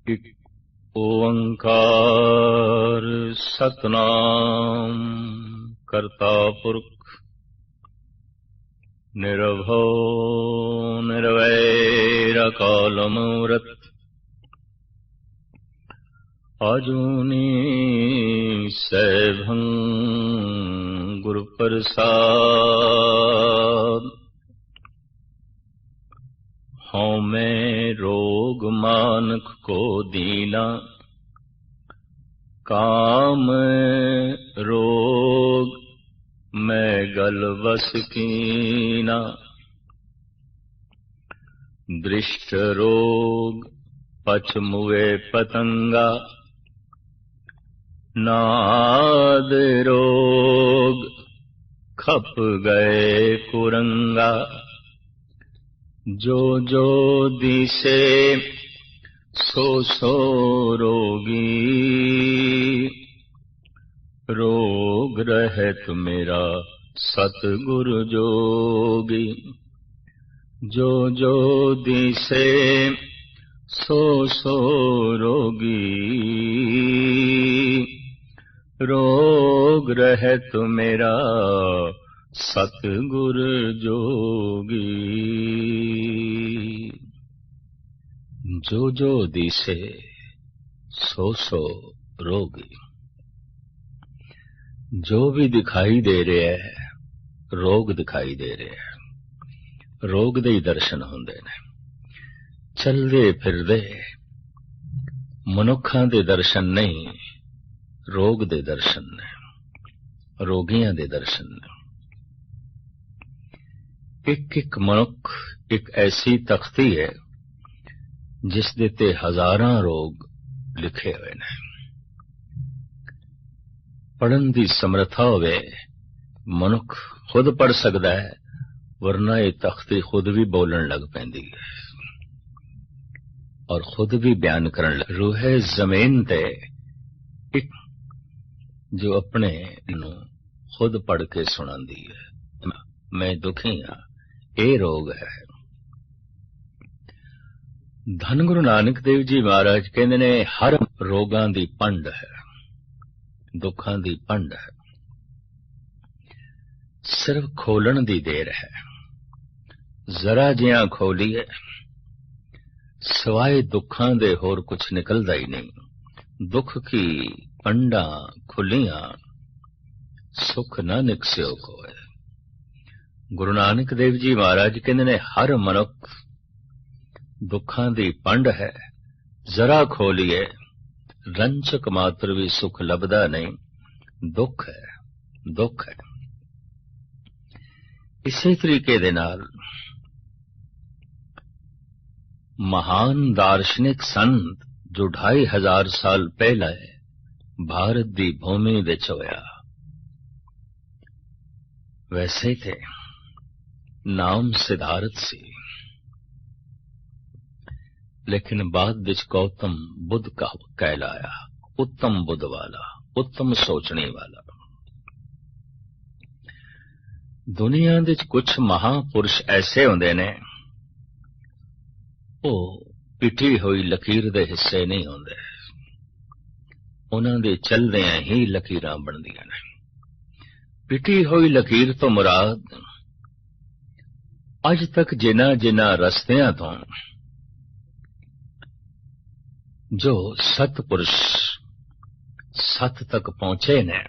इक ओंकार सतनाम करता पुरख निर्भव निर्वैर अकाल मूरत आजूनी सैभं गुरु प्रसाद। हूँ मैं रोग मानक को दीना, काम रोग मैं गल बस कीना। दृष्ट रोग पच मुए पतंगा, नाद रोग खप गए कुरंगा। जो जो दिसे सो सो रोगी, रोग रहत मेरा सतगुरु जोगी। जो जो दिसे सो सो रोगी, रोग रहत मेरा सतगुर जोगी। जो जो दिसे सो सो रोगी। जो भी दिखाई दे रहा है रोग दिखाई दे रहा है। रोग दे ही दर्शन होंदे ने। चलदे फिरदे मनुखां दे दर्शन नहीं, रोग दे दर्शन ने, रोगियां दे दर्शन ने। एक एक मनुख एक ऐसी तख्ती है जिस दे ते हजारां रोग लिखे हुए ने। पढ़न दी समर्था होवे मनुख खुद पढ़ सकता है, वरना ये तख्ती खुद भी बोलन लग पैंदी है और खुद भी बयान करन लग। रूहे जमीन ते एक जो अपने नूं खुद पढ़ के सुनांदी है, मैं दुखी हाँ, ये रोग है। धन गुरु नानक देव जी महाराज कहते ने हर रोगां दी पंड है, दुखां दी पंड है, सिर्फ खोलन दी देर है। जरा जियां खोलीए सिवाय दुखां दे होर कुछ निकलदा ही नहीं। दुख की पंडा खुलियां सुख न निकस्यो कोय। गुरु नानक देव जी महाराज कहते ने हर मनुख दुखां दी पंड है, जरा खोलिए रंचक मात्र भी सुख लभदा नहीं। दुख है, दुख है। इसी तरीके दे नाल महान दार्शनिक संत जो 2500 साल पहले भारत दी भूमि विच होया, वैसे थे नाम सिद्धार्थ सी, लेकिन बाद विच गौतम बुद्ध का कहलाया। उत्तम बुद्ध वाला, उत्तम सोचने वाला। दुनिया विच कुछ महापुरुष ऐसे होंदे ने, वो पिटी हुई लकीर दे हिस्से नहीं होंदे, उन्हां दे चलदियां ही लकीरां बनदियां ने। पिटी हुई लकीर तो मुराद अज तक जिन्हां जिन्हां रस्तियां तो जो सतपुरुष सत तक पहुंचे ने,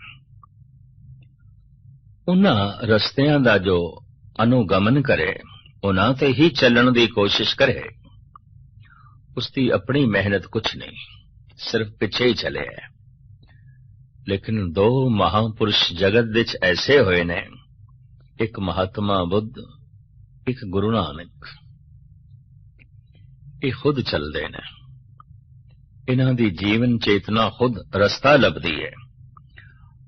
उन्हां रस्तियां दा जो अनुगमन करे, उन्हां ते ही चलण दी कोशिश करे, उसकी अपनी मेहनत कुछ नहीं, सिर्फ पिछे ही चले है। लेकिन दो महापुरुष जगत विच ऐसे होए ने, एक महात्मा बुद्ध, एक गुरु नानक। ये खुद चलदे ने, इन्हां दी जीवन चेतना खुद रस्ता लभदी है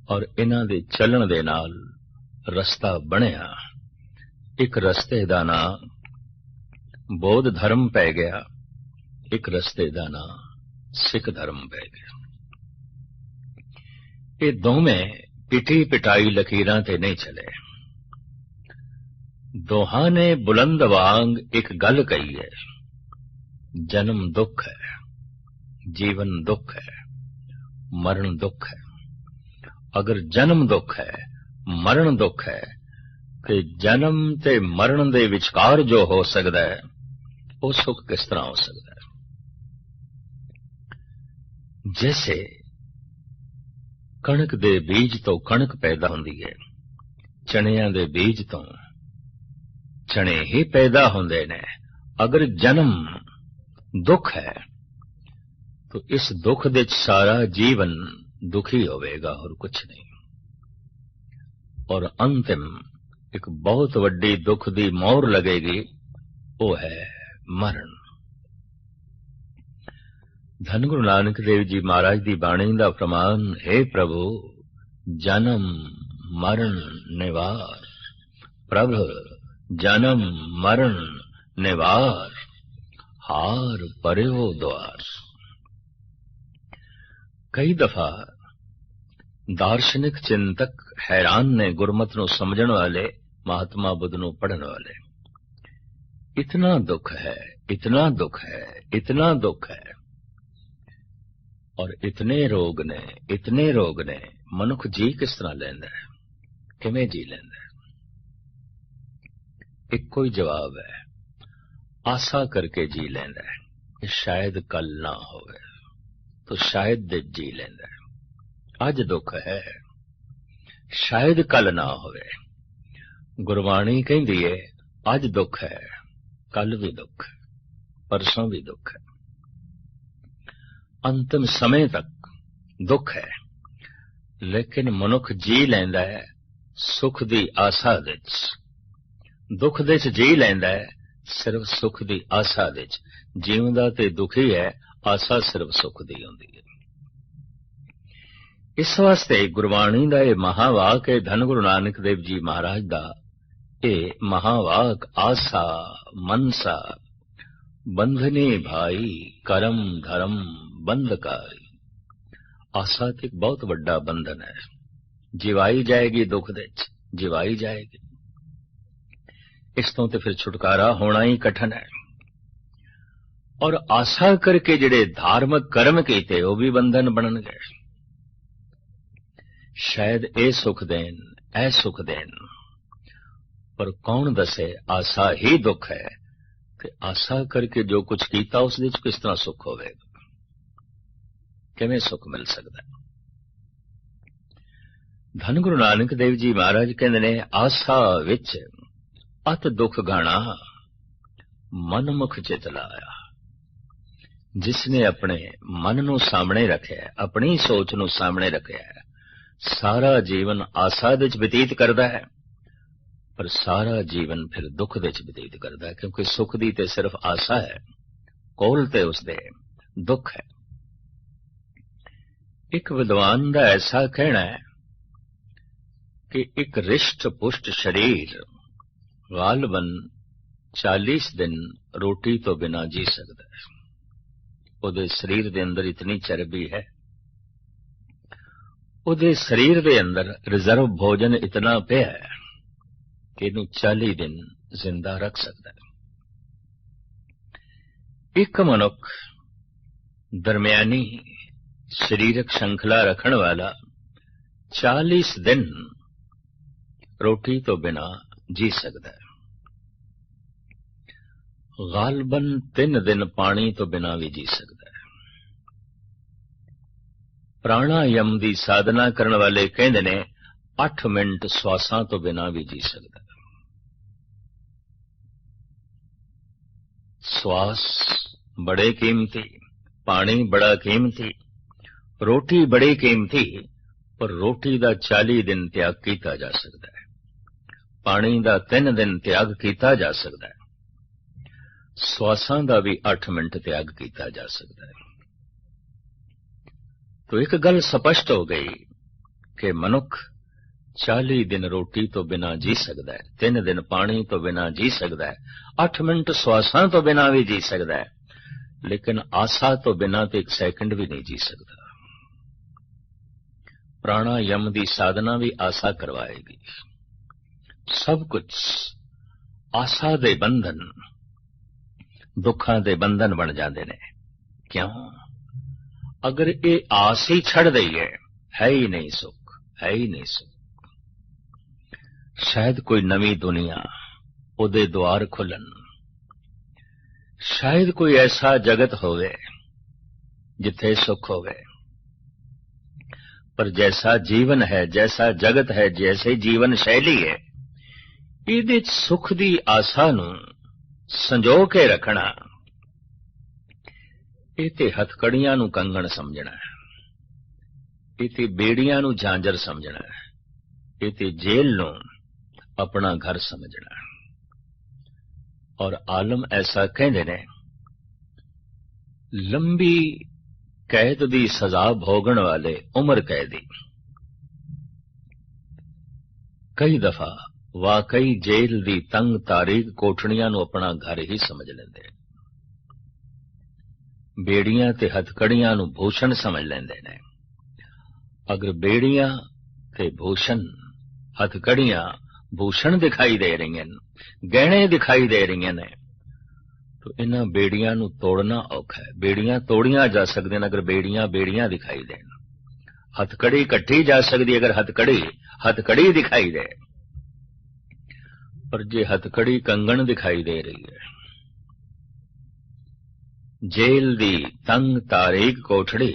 और इन्हां दे चलण दे नाल रस्ता बनिया। एक रस्ते दा नां बौद्ध धर्म पै गया, एक रस्ते दा नां सिख धर्म पै गया। ये दोवें पिटी पिटाई लकीरां ते नहीं चले। दोहां ने बुलंद वांग एक गल कही है, जन्म दुख है, जीवन दुख है, मरण दुख है। अगर जन्म दुख है, मरण दुख है, कि जन्म ते मरण दे विचकार जो हो सकता है, वो सुख किस तरह हो सकता है? जैसे कणक दे बीज तो कणक पैदा होंदी है, चणियां दे बीज तो चने ही पैदा होंदे ने। अगर जन्म दुख है तो इस दुख दे सारा जीवन दुखी होवेगा और कुछ नहीं। और अंतिम एक बहुत वड्डी दुख दी मोहर लगेगी, वो है मरण। धन गुरु नानक देव जी महाराज दी बाणी दा फरमान, हे प्रभु जन्म मरण निवार, प्रभु जन्म मरण निवार, हार पर्यो द्वार। कई दफा दार्शनिक चिंतक हैरान ने गुरमत नूं समझण वाले, महात्मा बुद्ध नूं पढ़न वाले। इतना दुख है, इतना दुख है, इतना दुख है, और इतने रोग ने, इतने रोग ने, मनुख जी किस तरह लैंदा है, किवें जी लैंदा है? इक्को ही जवाब है, आशा करके जी लैंदा है कि शायद कल ना होवे, तो शायद दे जी लैंदा है। अज दुख है, शायद कल ना होवे। गुरबाणी कहंदी है अज दुख है, कल भी दुख है, परसों भी दुख है, अंतिम समय तक दुख है। लेकिन मनुख जी लैंदा है सुख दी आशा विच, दुख दे च जी लैंदा है सिर्फ सुख दी आशा विच। जीवदा ते दुखी है, आशा सिर्फ सुख दी हुंदी है। इस वास्ते गुरबाणी दा ये महावाक है, धन गुरु नानक देव जी महाराज दा ये महावाक, आशा मनसा बंधनी भाई, करम धर्म बंधकारी। आशा ते एक बहुत वड्डा बंधन है, जिवाई जाएगी दुख दे च, जिवाई जाएगी। इस तो ते फिर छुटकारा होना ही कठिन है। और आशा करके जिहड़े धार्मिक कर्म कीते वो भी बंधन बनन गए। शायद ए सुख देन, ऐ सुख देन, पर कौन दसे आशा ही दुख है कि आशा करके जो कुछ कीता उस विच किस तरह सुख होवेगा, किवें सुख मिल सकता है? धन गुरु नानक देव जी महाराज कहंदे ने, आशा विच अत दुख घाना मनमुख चित लाया। जिसने अपने मन नूं सामने रखिया, अपनी सोच नूं सामने रखिया, सारा जीवन आशा दे च बतीत करदा है, पर सारा जीवन फिर दुख दे च बतीत करदा है, क्योंकि सुख दी ते सिर्फ आशा है, कोल ते उसदे दुख है। एक विद्वान दा ऐसा कहना है कि एक रिष्ट पुष्ट शरीर गालबन 40 दिन रोटी तो बिना जी सकता है। उहदे शरीर दे अंदर इतनी चर्बी है, उहदे शरीर दे अंदर रिजर्व भोजन इतना पिया है कि इनू 40 दिन जिंदा रख सकता है। एक मनुख दरमियानी शरीरक श्रृंखला रखण वाला 40 दिन रोटी तो बिना जी सकता है। गालबन 3 दिन पानी तो बिना भी जी सकता है। प्राणायाम दी साधना करने वाले कहते ने 8 मिनट श्वासां तो बिना भी जी सकता है। श्वास बड़े कीमती, पानी बड़ा कीमती, रोटी बड़ी कीमती, पर रोटी दा 40 दिन त्याग किया जा सकता है, पानी दा 3 दिन त्याग किया जा सकता है, श्वासां दा भी 8 मिनट त्याग किया जा सकता है। तो एक गल स्पष्ट हो गई कि मनुख 40 दिन रोटी तो बिना जी सकता है, 3 दिन पानी तो बिना जी सकता है, 8 मिनट श्वासां तो बिना भी जी सकता है, लेकिन आशा तो बिना तो 1 सेकंड भी नहीं जी सकता। प्राणायाम दी साधना भी आशा करवाएगी। सब कुछ आशा दे बंधन, दुखां दे बंधन बन जाते ने। क्यों? अगर ये आस ही छड़ दईए है ही नहीं सुख, है ही नहीं सुख। शायद कोई नवी दुनिया उहदे द्वार खुलन, शायद कोई ऐसा जगत होवे जिथे सुख होवे। पर जैसा जीवन है, जैसा जगत है, जैसे जीवन शैली है, इहदे सुख दी आसा नूं संजो के रखना, ਇਹ ਤੇ ਹਥਕੜੀਆਂ ਨੂੰ ਕੰਗਣ ਸਮਝਣਾ ਹੈ, ਇਹ ਤੇ ਬੇੜੀਆਂ ਨੂੰ ਝਾਂਜਰ ਸਮਝਣਾ ਹੈ, ਇਹ ਤੇ ਜੇਲ੍ਹ ਨੂੰ ਆਪਣਾ ਘਰ ਸਮਝਣਾ ਹੈ। ਔਰ ਆਲਮ ਐਸਾ ਕਹਿੰਦੇ ਨੇ, ਲੰਬੀ ਕੈਦ ਦੀ ਸਜ਼ਾ ਭੋਗਣ ਵਾਲੇ ਉਮਰ ਕੈਦੀ ਕਈ ਦਫਾ ਵਾਕਈ ਜੇਲ੍ਹ ਦੀ ਤੰਗ ਤਾਰੀਕ ਕੋਠੜੀਆਂ ਨੂੰ ਆਪਣਾ ਘਰ ਹੀ ਸਮਝ ਲੈਂਦੇ। बेड़ियां ते हथकड़ियां नूं भूषण समझ लेंदे ने। अगर बेड़ियां ते भूषण, हथकड़ियां भूषण दिखाई दे रही हैं, गहने दिखाई दे रही ने, तो इन्हां बेड़ियां नूं तोड़ना औखा है। बेड़ियां तोड़ियां जा सकदियां अगर बेड़ियां बेड़ियां दिखाई देन, हथकड़ी कट्टी जा सकदी अगर हथकड़ी हथकड़ी दिखाई दे। पर जे हथकड़ी कंगन दिखाई दे रही है, जेल दी तंग तारीक कोठड़ी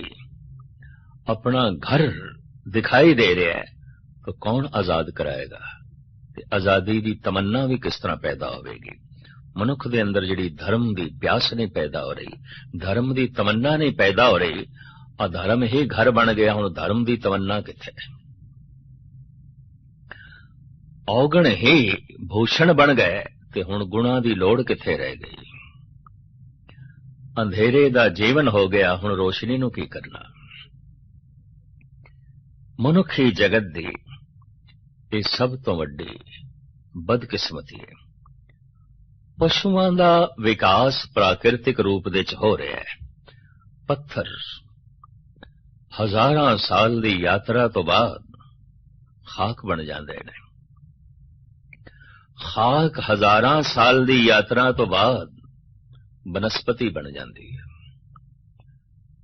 अपना घर दिखाई दे रहा है, तो कौन आजाद कराएगा? ते आजादी दी तमन्ना भी किस तरह पैदा होगी? मनुख दे अंदर जिहड़ी धर्म दी प्यास नहीं पैदा हो रही, धर्म दी तमन्ना नहीं पैदा हो रही, अधर्म ही घर बन गया। हुण धर्म दी तमन्ना किथे? औगण ही भूषण बन गए, ते हुण गुणा दी लोड़ किथे रह गई? अंधेरे दा जीवन हो गया, हुण रोशनी नूं की करना? मनुखी जगत दी ये सब तो वड्डी बदकिस्मती है। पशुआं दा विकास प्राकृतिक रूप दे च हो रहा है। पत्थर हजारां साल दी यात्रा तो बाद खाक बन जांदे ने। खाक हजारां साल दी यात्रा तो बाद बनस्पति बन जाती है,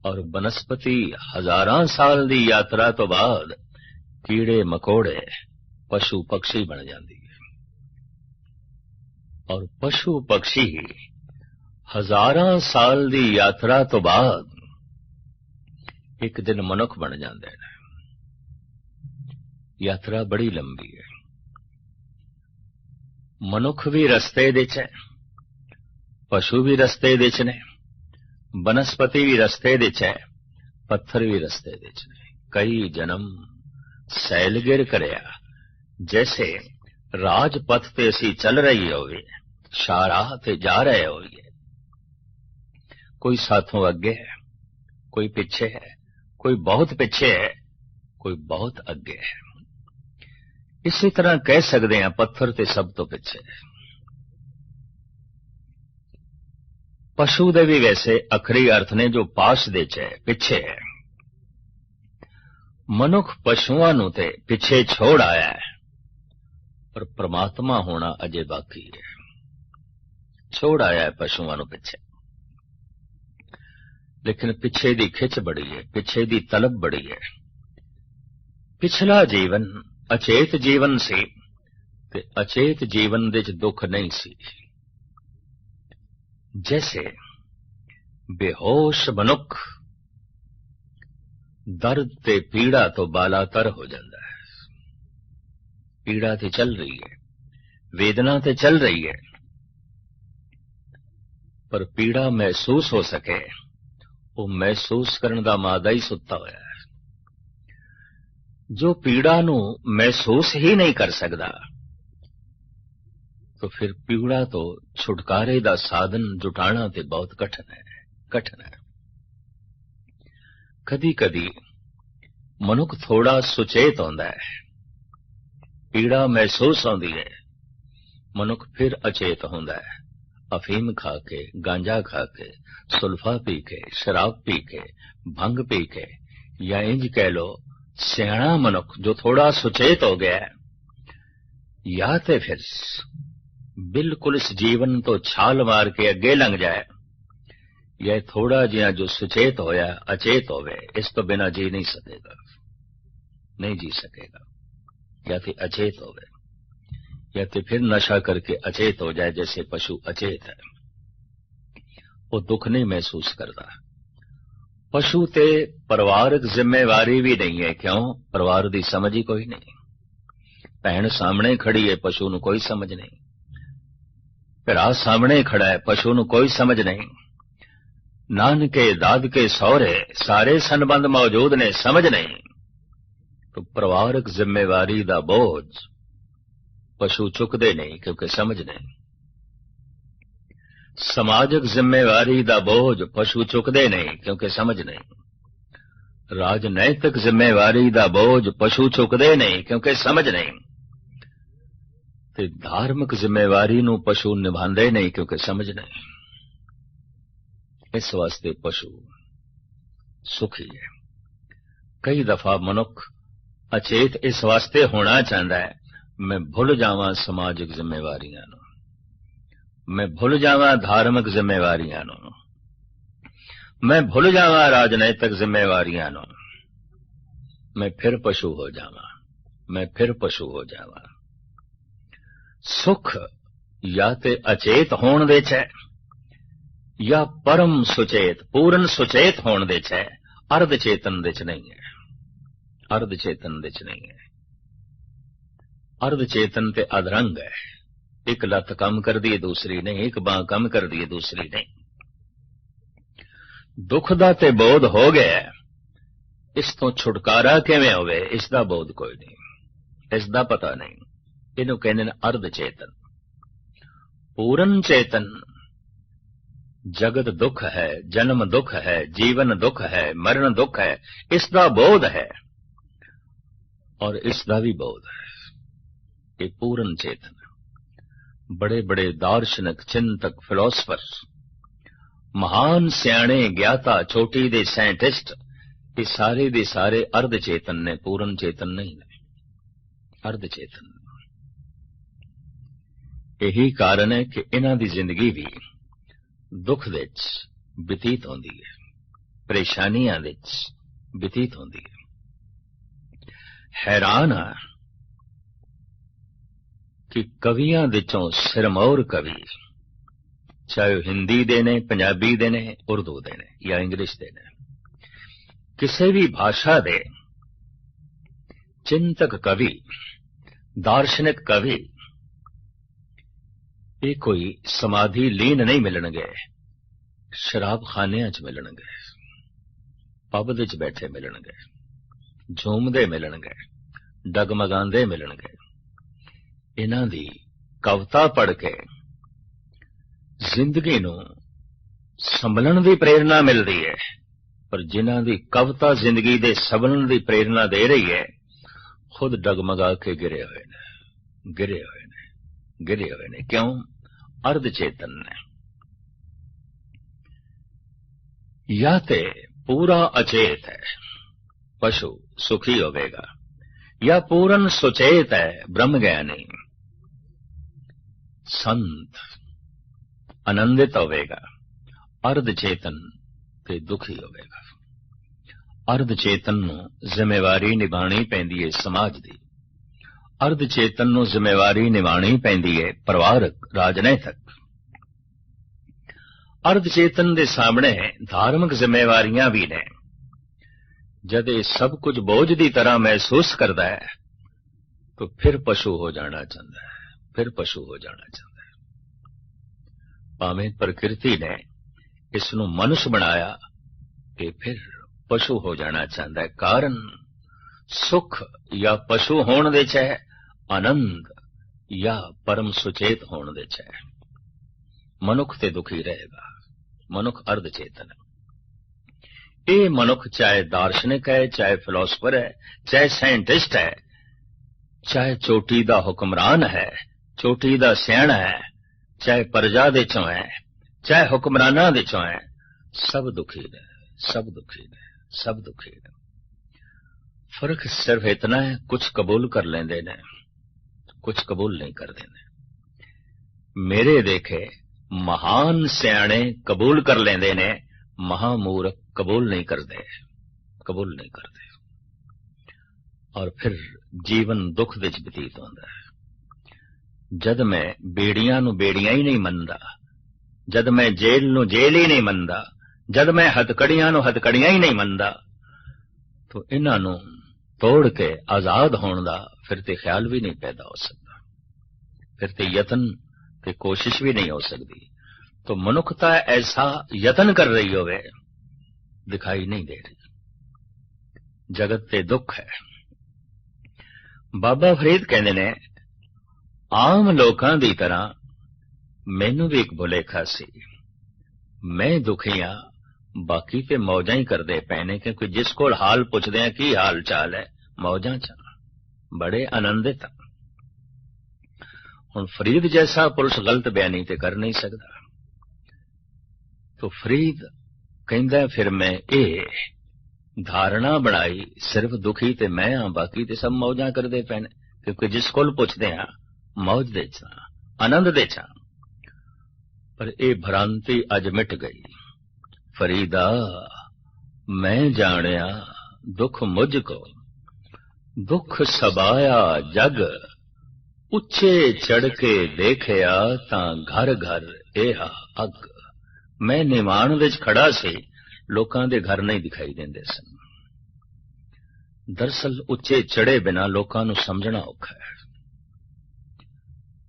और बनस्पति हजारां साल की यात्रा तो बाद कीड़े मकोड़े पशु पक्षी बन जाती है, और पशु पक्षी हजारां साल की यात्रा तो बाद एक दिन मनुख बन जाते हैं। यात्रा बड़ी लंबी है। मनुख भी रस्ते दे च है, पशु भी रस्ते दे च ने, बनस्पति भी रस्ते दे च है, पत्थर भी रस्ते दे च ने। कई जन्म सैलगिर करया, जैसे राजपथ ते असी चल रही होवे, शाहराह ते जा रहे होइए। कोई साथों अगे है, कोई पीछे है, कोई बहुत पीछे है, कोई बहुत अगे है। इसी तरह कह सकते हैं पत्थर ते सब तो पीछे है। पशु दे भी वैसे अखरी अर्थ ने जो पास दे च है, पिछे है। मनुख पशुआं नूं ते पिछे छोड़ आया है, पर परमात्मा होना अजे बाकी है। छोड़ आया है पशुआं नूं पिछे, लेकिन पिछे दी खिच बड़ी है, पिछे दी तलब बड़ी है। पिछला जीवन अचेत जीवन सी, ते अचेत जीवन दे च दुख नहीं सी। जैसे बेहोश मनुख दर्द ते पीड़ा तो बालातर हो जाता है। पीड़ा ते चल रही है, वेदना ते चल रही है, पर पीड़ा महसूस हो सके वो महसूस करने दा मादा ही सुत्ता होया है। जो पीड़ा नूं महसूस ही नहीं कर सकता, तो फिर पीड़ा तो छुटकारे दा साधन जुटाना ते बहुत कठिन है, कठिन है। कदी कदी मनुख थोड़ा सुचेत होंदा है, पीड़ा महसूस होंदी है, मनुख फिर अचेत होंदा है। अफीम खा के, गांजा खा के, सुल्फा पी के, शराब पी के, भंग पी के, या इंज कह लो सियाणा मनुख जो थोड़ा सुचेत हो गया है, या ते फिर बिल्कुल इस जीवन तो छाल मार के अगे लंघ जाए, यह थोड़ा जिहा जो सुचेत होया अचेत होवे, इस तो बिना जी नहीं सकेगा, नहीं जी सकेगा। या तो अचेत होवे, या तो फिर नशा करके अचेत हो जाए, जैसे पशु अचेत है, वो दुख नहीं महसूस करता। पशु ते परिवारक जिम्मेवारी भी नहीं है, क्यों? परिवार की समझ ही कोई नहीं। भैन सामने खड़ी है, पशु नूं कोई समझ नहीं। भरा सामने खड़ा है, पशु नूं कोई समझ नहीं। नानके दादके सौरे सारे संबंध मौजूद ने, समझ नहीं। तो परिवारक जिम्मेवारी दा बोझ पशु चुकदे नहीं, क्योंकि समझ नहीं। समाजक जिम्मेवारी दा बोझ पशु चुकदे नहीं, क्योंकि समझ नहीं। राजनैतिक जिम्मेवारी दा बोझ पशु चुकदे नहीं, क्योंकि समझ नहीं। ते धार्मिक जिम्मेवारी नूं पशु निभांदे नहीं, क्योंकि समझ नहीं। इस वास्ते पशु सुखी है। कई दफा मनुख अचेत इस वास्ते होना चाहता है, मैं भुल जावां समाजिक जिम्मेवारियां नूं, मैं भुल जावां धार्मिक जिम्मेवारियां नूं, मैं भुल जावां राजनैतिक जिम्मेवारियां नूं, मैं फिर पशु हो जावां, मैं फिर पशु हो जावां। सुख या ते अचेत होण दे च है, या परम सुचेत पूर्ण सुचेत होण दे च है, अर्ध चेतन दे च नहीं है। अर्ध चेतन दे च नहीं है। अर्ध चेतन ते अधरंग है, एक लत कम कर दी दूसरी नहीं, एक बांह कम कर दी दूसरी नहीं। दुख दा ते बोध हो गया, इस तो छुटकारा किवें होवे, इसदा बोध कोई नहीं, इसदा पता नहीं। इनू कहने ने अर्ध चेतन। पूर्ण चेतन जगत दुख है, जन्म दुख है, जीवन दुख है, मरण दुख है, इसदा बोध है और इसदा भी बोध है। ये पूर्ण चेतन। बड़े बड़े दार्शनिक, चिंतक, फिलोसफर, महान सियाणे, ज्ञाता, चोटी दे साइंटिस्ट, ये सारे दे सारे अर्ध चेतन ने, पूर्ण चेतन नहीं ने, अर्ध चेतन। यही कारण है कि इन्हां दी जिंदगी भी दुख दे विच बतीत होंदी है, परेशानियां दे विच बतीत होंदी है। हैरान हाँ कि कवियां विचों सिरमौर कवि, चाहे हिंदी दे ने, पंजाबी दे ने, उर्दू दे ने या इंग्लिश दे ने, किसी भी भाषा दे चिंतक कवि, दार्शनिक कवि, ये कोई समाधि लीन नहीं मिलणगे, शराब खानियां च मिलणगे, पब विच बैठे मिलणगे, झूमदे मिलणगे, डगमगांदे मिलणगे। इन्हां दी कविता पढ़ के जिंदगी नूं संभलण दी प्रेरणा मिलदी है, पर जिन्हां दी कविता जिंदगी दे संभलण दी प्रेरणा दे रही है, खुद डगमगा के गिरे हुए ने, गिरे हुए ने, गिरे हुए ने। क्यों? अर्ध चेतन ने। या ते पूरा अचेत है, पशु सुखी होवेगा, या पूर्ण सुचेत है, ब्रह्म ज्ञानी संत आनंदित होवेगा। अर्ध चेतन ते दुखी होवेगा। अर्ध चेतन नूं जिम्मेवारी निभाणी पैंदी है समाज दी, अर्ध चेतन नूं जिम्मेवारी निभाणी पैंदी है परिवारक, राजनैतिक। अर्ध चेतन दे सामने धार्मिक जिम्मेवारियां भी ने। जद ये सब कुछ बोझ की तरह महसूस करता है, तो फिर पशु हो जाना चाहता है, फिर पशु हो जाना चाहता है। भावें प्रकृति ने इसनूं मनुष्य बनाया, कि फिर पशु हो जाना चाहता है। कारण सुख या पशु होण दे च है, आनंद या परम सुचेत होण दे च है। मनुख ते दुखी रहेगा, मनुख अर्ध चेतन है। ये मनुख चाहे दार्शनिक है, चाहे फिलोसफर है, चाहे साइंटिस्ट है, चाहे चोटी दा हुक्मरान है, चोटी दा सियाणा है, चाहे प्रजा दे चों है, चाहे हुक्मराना दे चों है, सब दुखी ने, सब दुखी ने, सब दुखी ने। फर्क सिर्फ इतना है, कुछ कबूल कर लेंदे ने, कुछ कबूल नहीं कर देने। मेरे देखे महान सियाणे कबूल कर लेंदे ने, महामूर्ख कबूल नहीं करते। और फिर जीवन दुख विच बतीत होंदा है। जद मैं बेड़ियां नूं बेड़ियां ही नहीं मनदा, जद मैं जेल नूं जेल ही नहीं मनदा, जद मैं हथकड़ियां नूं हथकड़ियां ही नहीं मनदा, तो इन्हां नूं तोड़ के आजाद होने दा फिर ते ख्याल भी नहीं पैदा हो सकता, फिर ते यतन ते कोशिश भी नहीं हो सकती। तो मनुखता ऐसा यतन कर रही होवे, दिखाई नहीं दे रही। जगत ते दुख है। बाबा फरीद कहते ने, आम लोकां दी तरह मैनू भी एक भुलेखा सी। मैं दुखी हाँ, बाकी ते मौजा ही करते पे ने, क्योंकि जिस कोल हाल पुछदे हैं की हाल चाल है, मौजा च बड़े आनंदित। हुण फरीद जैसा पुरुष गलत बयानी ते कर नहीं सकता। तो फरीद कहंदा फिर मैं ये धारणा बनाई सिर्फ दुखी ते मैं हाँ, बाकी ते सब मौजा करते पे ने, क्योंकि जिस कोल पुछदे हैं मौज दे चा, आनंद दे चा। पर ये भ्रांति अज मिट गई। फरीदा मैं जानिया दुख मुझको, दुख सबाया जग, उच्चे चढ़ के देखिया तां घर घर एहा अग। मैं निवाण विच खड़ा सी, लोकां दे घर नहीं दिखाई देंदे सन। दरअसल उच्चे चढ़े बिना लोकां नूं समझना औखा है।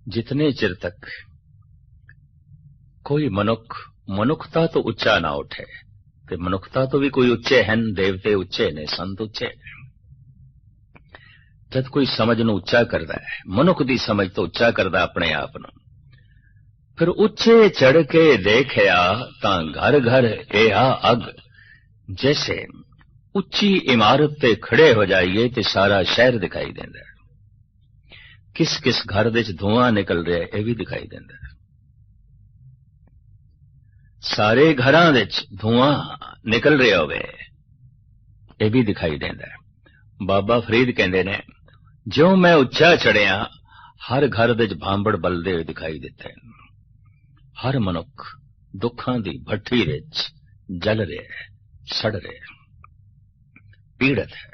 जितने चिर तक कोई मनुखता तो उच्चा ना उठे, ते मनुखता तो भी कोई उच्चे हैं, देवते उच्चे ने, संत उच्चे। जद कोई समझ नूं उच्चा करदा है, मनुख दी समझ तो उच्चा करदा अपने आप नूं, फिर उच्चे चढ़ के देखिया तां घर घर एहा अग। जैसे उच्ची इमारत ते खड़े हो जाइए ते सारा शहर दिखाई देंदा है। किस किस घर दे धुआं निकल रहा है, यह भी दिखाई देंदा है। सारे घरां दे धुआं निकल रहा होवे, यह भी दिखाई देंदा है। बाबा फरीद कहंदे ने, ज्यों मैं उच्चा चढ़िया, हर घर दे भांबड़ बलदे हुए दिखाई दिते। हर मनुख दुखां दी भट्ठी विच जल रहा है, सड़ रहा है, पीड़ित है।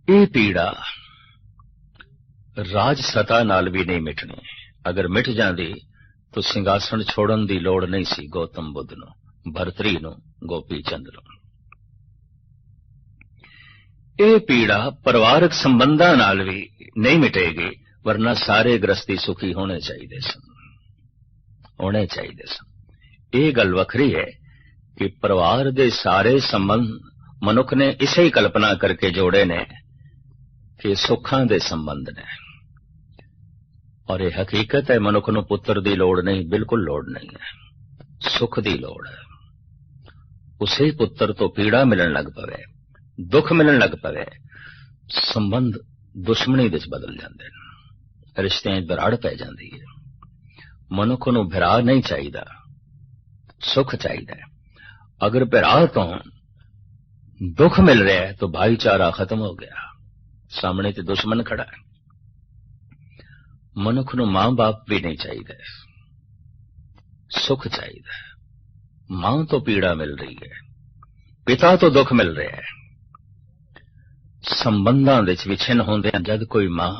ये पीड़ा राज सता नाल भी नहीं मिटनी। अगर मिट जाती तो सिंघासन छोड़न दी लोड़ नहीं सी गौतम बुद्ध नूं, भरतरी नूं, गोपी चंद नूं। ये पीड़ा परिवारक संबंधां नाल भी नहीं मिटेगी, वरना सारे गृहस्थी सुखी होने चाहिए सन। ये गल वखरी है कि परिवार दे सारे संबंध मनुख ने इसे ही कल्पना करके जोड़े ने कि सुखां दे संबंध ने। और ये हकीकत है, मनुख नूं पुत्र दी लोड़ नहीं, बिल्कुल लोड़ नहीं है, सुख दी लोड़ है। उसे पुत्र तो पीड़ा मिलन लग पवे, दुख मिलन लग पवे, संबंध दुश्मनी विच बदल जाते हैं, रिश्तिਆਂ दराड़ पै जाती है। मनुख नूं भरा नहीं चाहिए, सुख चाहिए। अगर भरा तो दुख मिल रहा है तो भाईचारा खत्म हो गया, सामने तो दुश्मन खड़ा है। मनुख नूं मां बाप भी नहीं चाहिए, सुख चाहिए। मां तो पीड़ा मिल रही है, पिता तो दुख मिल रहा है। संबंधां विच विछिन्न होंदे जद कोई मां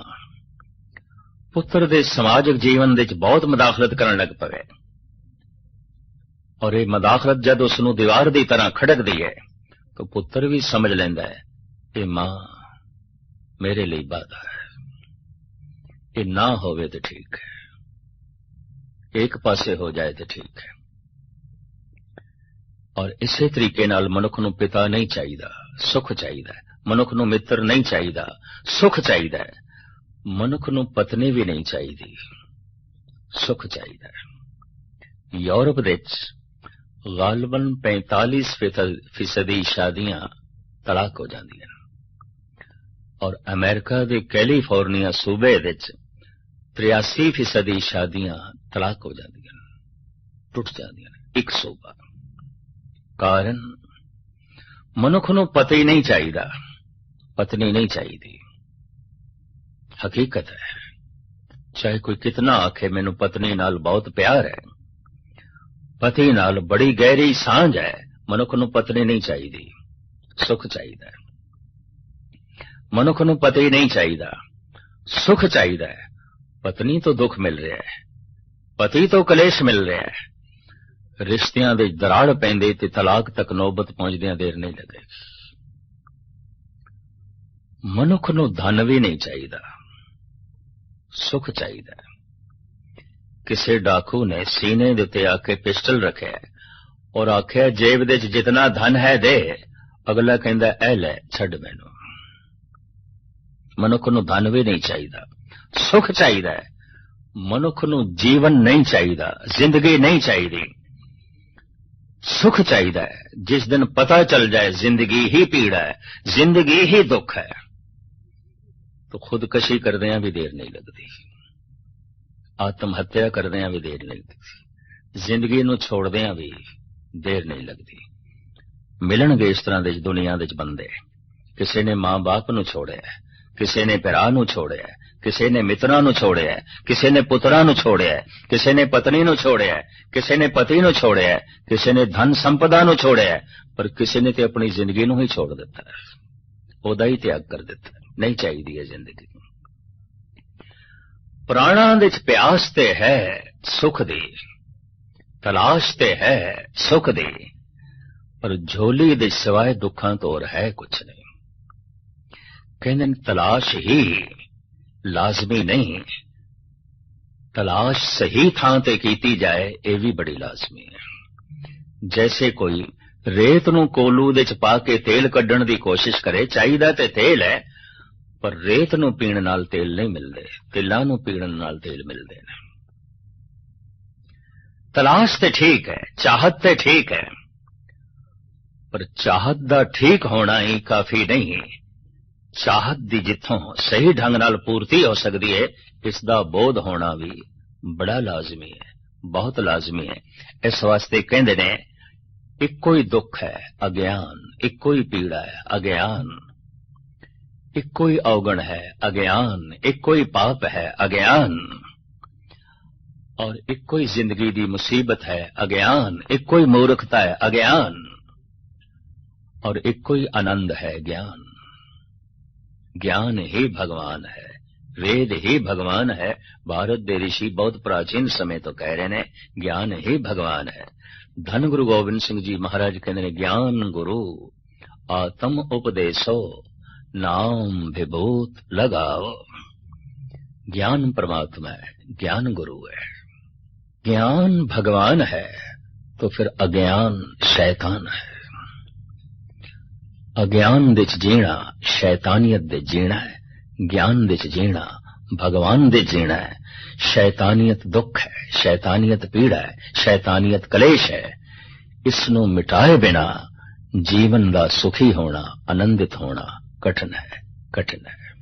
पुत्र दे समाजिक जीवन विच बहुत मदाखलत करन लग पवे, और ये मदाखलत जद उसनूं दीवार की तरह खड़कदी है, तो पुत्र भी समझ लेंदा है कि मां मेरे लिए बाधा है, ये ना होवे तो ठीक है, एक पासे हो जाए तो ठीक है। और इसे तरीके नाल मनुख नूं पिता नहीं चाहिए, सुख चाहिए। मनुख नूं मित्र नहीं चाहिए, सुख चाहिए। मनुख नूं पत्नी भी नहीं चाहिए, सुख चाहिए। यूरोप विच गालबन 45% शादियां तलाक हो जांदियां, और अमेरिका के कैलीफोर्निया सूबे विच 83% शादियां तलाक हो जांदियां, टुट जांदियां, एक सूबा। कारण मनुख नूं पति नहीं चाहिए, पत्नी नहीं चाहिए। हकीकत है, चाहे कोई कितना आखे मैनू पत्नी नाल बहुत प्यार है, ਪਤੀ ਨਾਲ ਬੜੀ ਗਹਿਰੀ ਸਾਂਝ ਹੈ। ਮਨੁੱਖ ਨੂੰ ਪਤਨੀ ਨਹੀਂ ਚਾਹੀਦੀ, ਸੁਖ ਚਾਹੀਦਾ ਹੈ। ਮਨੁੱਖ ਨੂੰ ਪਤੀ ਨਹੀਂ ਚਾਹੀਦਾ, ਸੁਖ ਚਾਹੀਦਾ ਹੈ। ਪਤਨੀ ਤੋਂ ਦੁੱਖ ਮਿਲ ਰਿਹਾ ਹੈ, ਪਤੀ ਤੋਂ ਕਲੇਸ਼ ਮਿਲ ਰਿਹਾ ਹੈ। ਰਿਸ਼ਤਿਆਂ ਦੇ ਦਰਾੜ ਪੈਂਦੇ ਤੇ ਤਲਾਕ ਤੱਕ ਨੌਬਤ ਪਹੁੰਚਦਿਆਂ ਦੇਰ ਨਹੀਂ ਲੱਗੇਗੀ। ਮਨੁੱਖ ਨੂੰ ਧਨ ਵੀ ਨਹੀਂ ਚਾਹੀਦਾ, ਸੁਖ ਚਾਹੀਦਾ ਹੈ। ਕਿਸੇ ਡਾਕੂ ਨੇ ਸੀਨੇ ਦੇ ਉੱਤੇ ਆ ਕੇ ਪਿਸਟਲ ਰੱਖਿਆ ਔਰ ਆਖਿਆ ਜੇਬ ਦੇ ਚ ਜਿਤਨਾ ਧਨ ਹੈ ਦੇ। ਅਗਲਾ ਕਹਿੰਦਾ ਇਹ ਲੈ, ਛੱਡ ਮੈਨੂੰ। ਮਨੁੱਖ ਨੂੰ ਧਨ ਵੀ ਨਹੀਂ ਚਾਹੀਦਾ, ਸੁਖ ਚਾਹੀਦਾ ਹੈ। ਮਨੁੱਖ ਨੂੰ ਜੀਵਨ ਨਹੀਂ ਚਾਹੀਦਾ, ਜ਼ਿੰਦਗੀ ਨਹੀਂ ਚਾਹੀਦੀ, ਸੁਖ ਚਾਹੀਦਾ ਹੈ। ਜਿਸ ਦਿਨ ਪਤਾ ਚੱਲ ਜਾਏ ਜ਼ਿੰਦਗੀ ਹੀ ਪੀੜਾ ਹੈ, ਜ਼ਿੰਦਗੀ ਹੀ ਦੁੱਖ ਹੈ, ਤਾਂ ਖੁਦਕਸ਼ੀ ਕਰਦਿਆਂ ਵੀ ਦੇਰ ਨਹੀਂ ਲੱਗਦੀ, ਆਤਮ ਹੱਤਿਆ ਕਰਦਿਆਂ ਵੀ ਦੇਰ ਨਹੀਂ ਲੱਗਦੀ, ਜ਼ਿੰਦਗੀ ਨੂੰ ਛੋੜਦਿਆਂ ਵੀ ਦੇਰ ਨਹੀਂ ਲੱਗਦੀ। ਮਿਲਣਗੇ ਇਸ ਤਰ੍ਹਾਂ ਦੇ ਦੁਨੀਆ ਦੇ ਬੰਦੇ। ਕਿਸੇ ਨੇ ਮਾਂ-ਬਾਪ ਨੂੰ ਛੋੜਿਆ, ਕਿਸੇ ਨੇ ਭਰਾ ਨੂੰ ਛੋੜਿਆ, ਕਿਸੇ ਨੇ ਮਿੱਤਰਾਂ ਨੂੰ ਛੋੜਿਆ, ਕਿਸੇ ਨੇ ਪੁੱਤਰਾਂ ਨੂੰ ਛੋੜਿਆ, ਕਿਸੇ ਨੇ ਪਤਨੀ ਨੂੰ ਛੋੜਿਆ, ਕਿਸੇ ਨੇ ਪਤੀ ਨੂੰ ਛੋੜਿਆ, ਕਿਸੇ ਨੇ ਧਨ ਸੰਪਦਾ ਨੂੰ ਛੋੜਿਆ, ਪਰ ਕਿਸੇ ਨੇ ਤੇ ਆਪਣੀ ਜ਼ਿੰਦਗੀ ਨੂੰ ਹੀ ਛੋੜ ਦਿੱਤਾ, ਉਹਦਾ ਹੀ ਤਿਆਗ ਕਰ ਦਿੱਤਾ। ਨਹੀਂ ਚਾਹੀਦੀ ਹੈ ਜ਼ਿੰਦਗੀ। ਪ੍ਰਾਣਾਂ ਦੇ ਚ ਪਿਆਸ ਤੇ ਹੈ ਸੁਖ ਦੀ, ਤਲਾਸ਼ ਤੇ ਹੈ ਸੁਖ ਦੀ, ਪਰ ਝੋਲੀ ਦੇ ਸਿਵਾਏ ਦੁੱਖਾਂ ਤੋਂ ਹੋਰ ਹੈ ਕੁਛ ਨਹੀਂ। ਕਹਿੰਦੇ ਨੇ ਤਲਾਸ਼ ਹੀ ਲਾਜ਼ਮੀ ਨਹੀਂ, ਤਲਾਸ਼ ਸਹੀ ਥਾਂ ਤੇ ਕੀਤੀ ਜਾਏ ਇਹ ਵੀ ਬੜੀ ਲਾਜ਼ਮੀ ਹੈ। ਜੈਸੇ ਕੋਈ ਰੇਤ ਨੂੰ ਕੋਲੂ ਦੇ ਚ ਪਾ ਕੇ ਤੇਲ ਕੱਢਣ ਦੀ ਕੋਸ਼ਿਸ਼ ਕਰੇ, ਚਾਹੀਦਾ ਤੇ ਤੇਲ ਹੈ, ਪਰ ਰੇਤ ਨੂੰ ਪੀਣ ਨਾਲ ਤੇਲ ਨਹੀਂ ਮਿਲਦੇ, ਤਿਲਾਂ ਨੂੰ ਪੀਣ ਨਾਲ ਤੇਲ ਮਿਲਦੇ ਨੇ। ਤਲਾਸ਼ ਤੇ ਠੀਕ ਹੈ, ਚਾਹਤ ਤੇ ਠੀਕ ਹੈ, ਪਰ ਚਾਹਤ ਦਾ ਠੀਕ ਹੋਣਾ ਹੀ ਕਾਫੀ ਨਹੀਂ। ਚਾਹਤ ਦੀ ਜਿੱਥੋਂ ਸਹੀ ਢੰਗ ਨਾਲ ਪੂਰਤੀ ਹੋ ਸਕਦੀ ਹੈ, ਇਸ ਦਾ ਬੋਧ ਹੋਣਾ ਵੀ ਬੜਾ ਲਾਜ਼ਮੀ ਹੈ, ਬਹੁਤ ਲਾਜ਼ਮੀ ਹੈ। ਇਸ ਵਾਸਤੇ ਕਹਿੰਦੇ ਨੇ ਇੱਕੋ ਹੀ ਦੁੱਖ ਹੈ ਅਗਿਆਨ, ਇੱਕੋ ਹੀ ਪੀੜਾ ਹੈ ਅਗਿਆਨ, ਇੱਕੋ ਹੀ ਔਗਣ ਹੈ ਅਗਿਆਨ, ਇੱਕੋ ਹੀ ਪਾਪ ਹੈ ਅਗਿਆਨ, ਔਰ ਇੱਕੋ ਹੀ ਜ਼ਿੰਦਗੀ ਦੀ ਮੁਸੀਬਤ ਹੈ ਅਗਿਆਨ, ਇੱਕੋ ਹੀ ਮੂਰਖਤਾ ਹੈ ਅਗਿਆਨ, और ਇੱਕੋ ਹੀ आनंद है ज्ञान। ज्ञान ही भगवान है, वेद ही भगवान है। भारत ਦੇ ऋषि बहुत प्राचीन समय तो कह रहे हैं ज्ञान ही भगवान है। धन गुरु गोबिंद सिंह जी महाराज कहते हैं ज्ञान गुरु आत्म उपदेशो नाम विभूत लगाओ। ज्ञान परमात्मा है, ज्ञान गुरु है। ज्ञान भगवान है तो फिर अज्ञान शैतान है। अज्ञान दे च जीना शैतानियत दे जीना है, ज्ञान दे च जीना भगवान दे जीना है। शैतानियत दुख है, शैतानियत पीड़ा है, शैतानियत कलेश है। इसनों मिटाए बिना जीवन दा सुखी होना, आनंदित होना कठिन है, कठिन है।